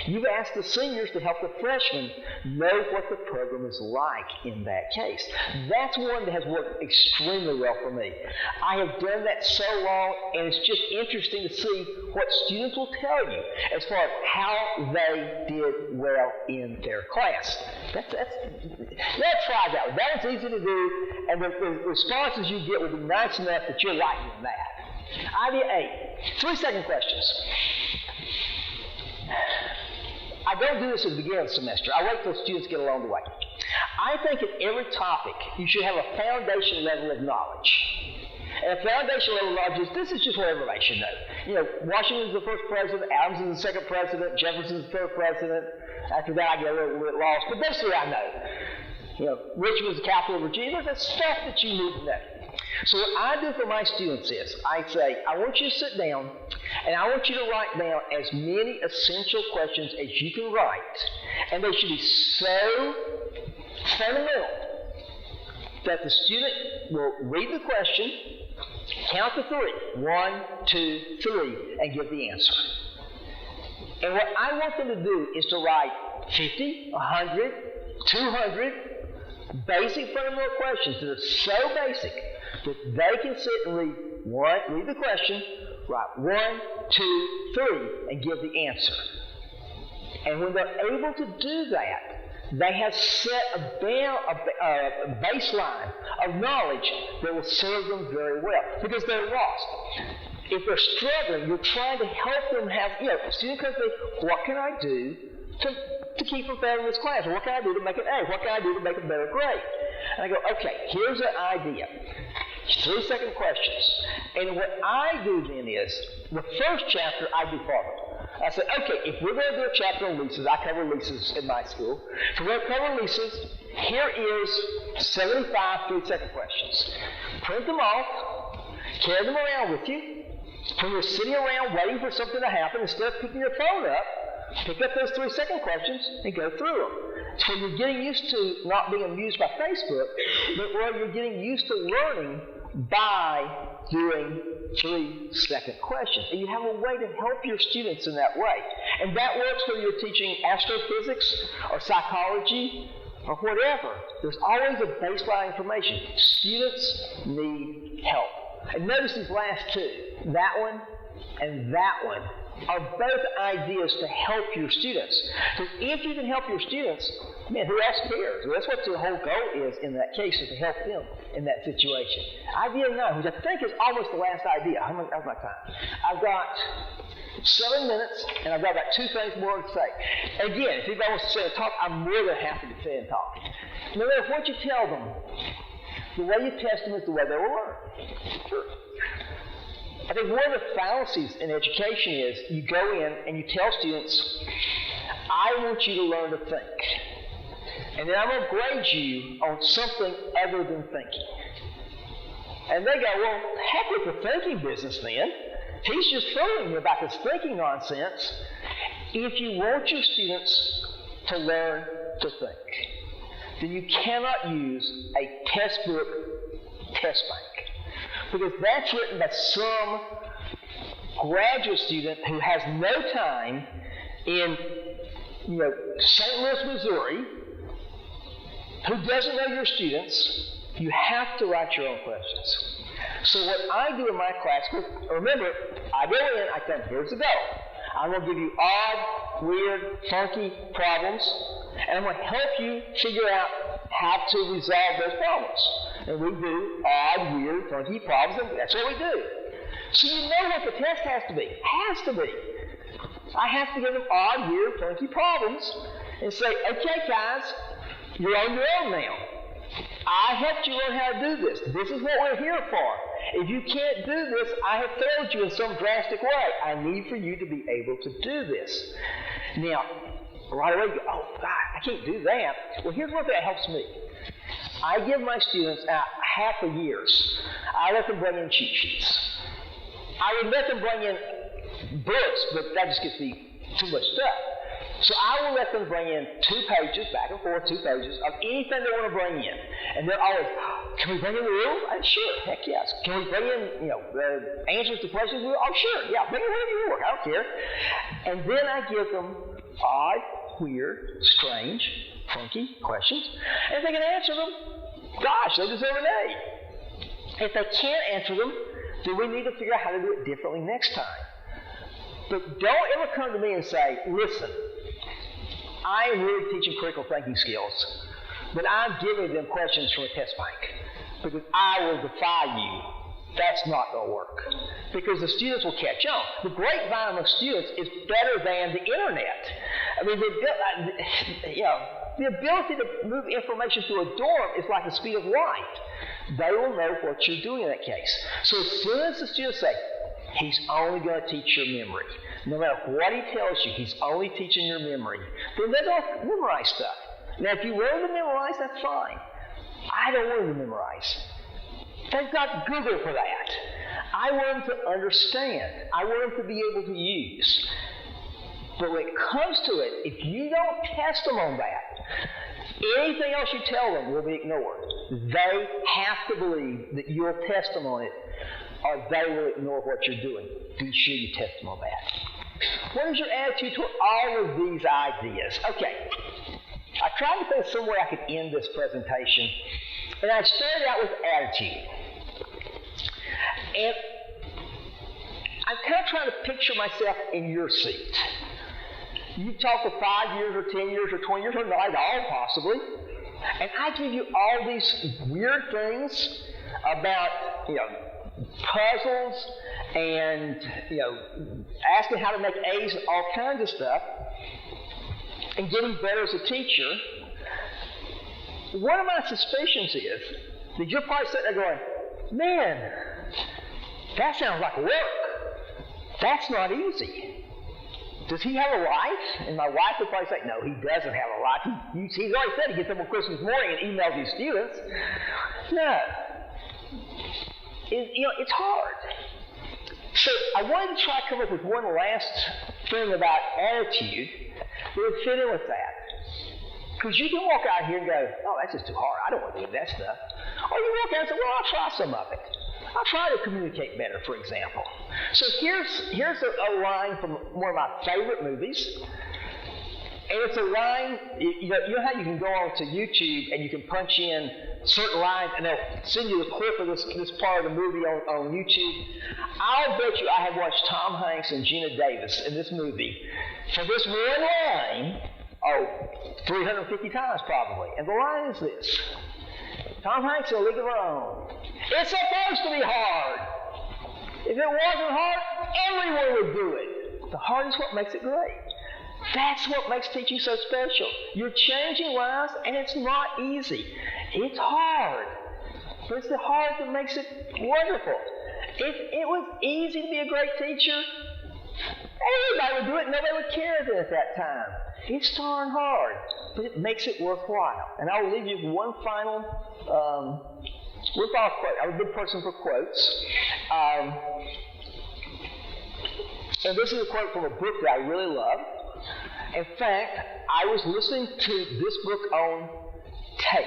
You've asked the seniors to help the freshmen know what the program is like in that case. That's one that has worked extremely well for me. I have done that so long, and it's just interesting to see what students will tell you as far as how they did well in their class. Let's try that one. That one's easy to do, and the responses you get will be nice enough that you're liking that. Idea 8, 3-second questions. I don't do this at the beginning of the semester. I wait till students get along the way. I think at every topic, you should have a foundation level of knowledge. And a foundation level of knowledge this is just what everybody should know. Washington's the first president, Adams is the second president, Jefferson's the third president. After that, I get a little bit lost. But basically, I know. Richmond's the capital of Virginia. That's stuff that you need to know. So what I do for my students is, I say, I want you to sit down, and I want you to write down as many essential questions as you can write. And they should be so fundamental that the student will read the question, count to 3, 1, 2, 3, and give the answer. And what I want them to do is to write 50, 100, 200 basic fundamental questions that are so basic that they can sit and read the question, write 1, 2, 3, and give the answer. And when they're able to do that, they have set a baseline of knowledge that will serve them very well because they're lost. If they're struggling, you're trying to help them have, students can say, what can I do to keep from failing this class? What can I do to make an A? What can I do to make a better grade? And I go, okay, here's an idea. 3-second questions. And what I do then is, the first chapter I do for them. I say, okay, if we're going to do a chapter on leases, I cover leases in my school. If we're going to cover leases, here is 75 3-second questions. Print them off, carry them around with you. When you're sitting around waiting for something to happen, instead of picking your phone up, pick up those 3-second questions and go through them. So you're getting used to not being amused by Facebook, but where you're getting used to learning by doing 3-second questions. And you have a way to help your students in that way. And that works whether you're teaching astrophysics or psychology or whatever. There's always a baseline information. Students need help. And notice these last two, that one and that one, are both ideas to help your students. Because if you can help your students, man, who else cares? Well, that's what the whole goal is in that case, is to help them in that situation. Idea 9, which I think is almost the last idea. How's my time? I've got 7 minutes, and I've got about 2 things more to say. Again, if anybody wants to say a talk, I'm more than happy to say and talk. No matter what you tell them, the way you test them is the way they will learn. Sure. I think one of the fallacies in education is you go in and you tell students, I want you to learn to think. And then I'm going to grade you on something other than thinking. And they go, well, heck with the thinking business then. He's just fooling you about this thinking nonsense. If you want your students to learn to think, then you cannot use a textbook test bank. Because that's written by some graduate student who has no time in, St. Louis, Missouri, who doesn't know your students. You have to write your own questions. So what I do in my class, remember, I go in, I tell them, here's the goal. I'm going to give you odd, weird, funky problems, and I'm going to help you figure out how to resolve those problems. And we do odd, weird, funky problems, and that's what we do. So you know what the test has to be. Has to be. I have to give them odd, weird, funky problems and say, okay, guys, you're on your own now. I helped you learn how to do this. This is what we're here for. If you can't do this, I have failed you in some drastic way. I need for you to be able to do this. Now, right away you go, oh, God, I can't do that. Well, here's one thing that helps me. I give my students out half a years. I let them bring in cheat sheets. I would let them bring in books, but that just gets me too much stuff. So I will let them bring in 2 pages, back and forth, 2 pages, of anything they want to bring in. And they're always, can we bring in the rules? Sure, heck yes. Can we bring in, the answers to questions? Oh, sure, yeah, bring in whatever you want, I don't care. And then I give them odd, weird, strange, funky questions. And if they can answer them, gosh, they deserve an A. If they can't answer them, then we need to figure out how to do it differently next time. But don't ever come to me and say, listen, I am really teaching critical thinking skills, but I'm giving them questions from a test bank because I will defy you. That's not going to work because the students will catch on. The grapevine among students is better than the internet. I mean, the ability to move information through a dorm is like the speed of light. They will know what you're doing in that case. So as soon as the students say, he's only going to teach your memory. No matter what he tells you, he's only teaching your memory. Then they don't memorize stuff. Now, if you want them to memorize, that's fine. I don't want them to memorize. They've got Google for that. I want them to understand. I want them to be able to use. But when it comes to it, if you don't test them on that, anything else you tell them will be ignored. They have to believe that you'll test them on it, or they will ignore what you're doing. Be sure you test them on that. What is your attitude toward all of these ideas? Okay, I tried to think of some way I could end this presentation, and I started out with attitude. And I'm kind of trying to picture myself in your seat. You talk for 5 years or 10 years or 20 years or not at all, possibly, and I give you all these weird things about, puzzles and, asking how to make A's and all kinds of stuff and getting better as a teacher. One of my suspicions is that you're probably sitting there going, man, that sounds like work. That's not easy. Does he have a life? And my wife would probably say, no, he doesn't have a life. He's already said he gets up on Christmas morning and emails his students. No. It's hard. So I wanted to try to come up with one last thing about attitude that would fit in with that. Because you can walk out here and go, oh, that's just too hard. I don't want to do that stuff. Or you walk out and say, well, I'll try some of it. I'll try to communicate better, for example. So here's a line from one of my favorite movies. And it's a line, you know how you can go on to YouTube and you can punch in certain lines and they'll send you a clip of this part of the movie on YouTube. I'll bet you I have watched Tom Hanks and Gina Davis in this movie for this one line, 350 times probably. And the line is this. Tom Hanks in A League of Their Own. It's supposed to be hard. If it wasn't hard, everyone would do it. The hard is what makes it great. That's what makes teaching so special. You're changing lives, and it's not easy. It's hard. But it's the hard that makes it wonderful. If it was easy to be a great teacher, everybody would do it, and nobody would care at that time. It's darn hard, but it makes it worthwhile. And I will leave you with one final We'll follow a quote. I'm a big person for quotes. And this is a quote from a book that I really love. In fact, I was listening to this book on tape.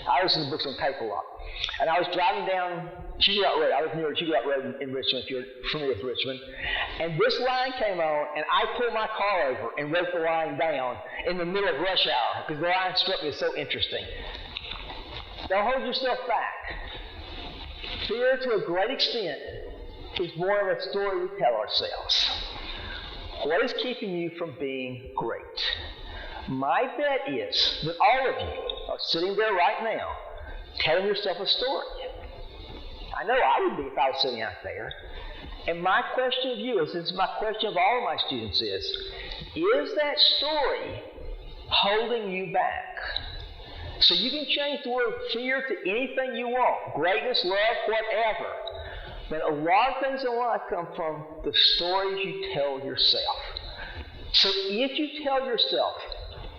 I listen to books on tape a lot. And I was driving down Huguenot Road. I was near Huguenot Road in Richmond, if you're familiar with Richmond. And this line came on, and I pulled my car over and wrote the line down in the middle of rush hour, because the line struck me as so interesting. Don't hold yourself back. Fear, to a great extent, is more of a story we tell ourselves. What is keeping you from being great? My bet is that all of you are sitting there right now telling yourself a story. I know I would be if I was sitting out there. And my question of you is, this is my question of all of my students is that story holding you back? So you can change the word fear to anything you want, greatness, love, whatever. But a lot of things in life come from the stories you tell yourself. So if you tell yourself,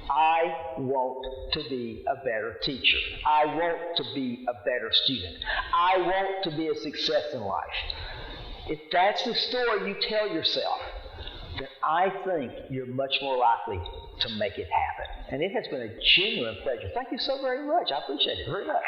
I want to be a better teacher, I want to be a better student, I want to be a success in life, if that's the story you tell yourself, then I think you're much more likely to make it happen. And it has been a genuine pleasure. Thank you so very much. I appreciate it very much.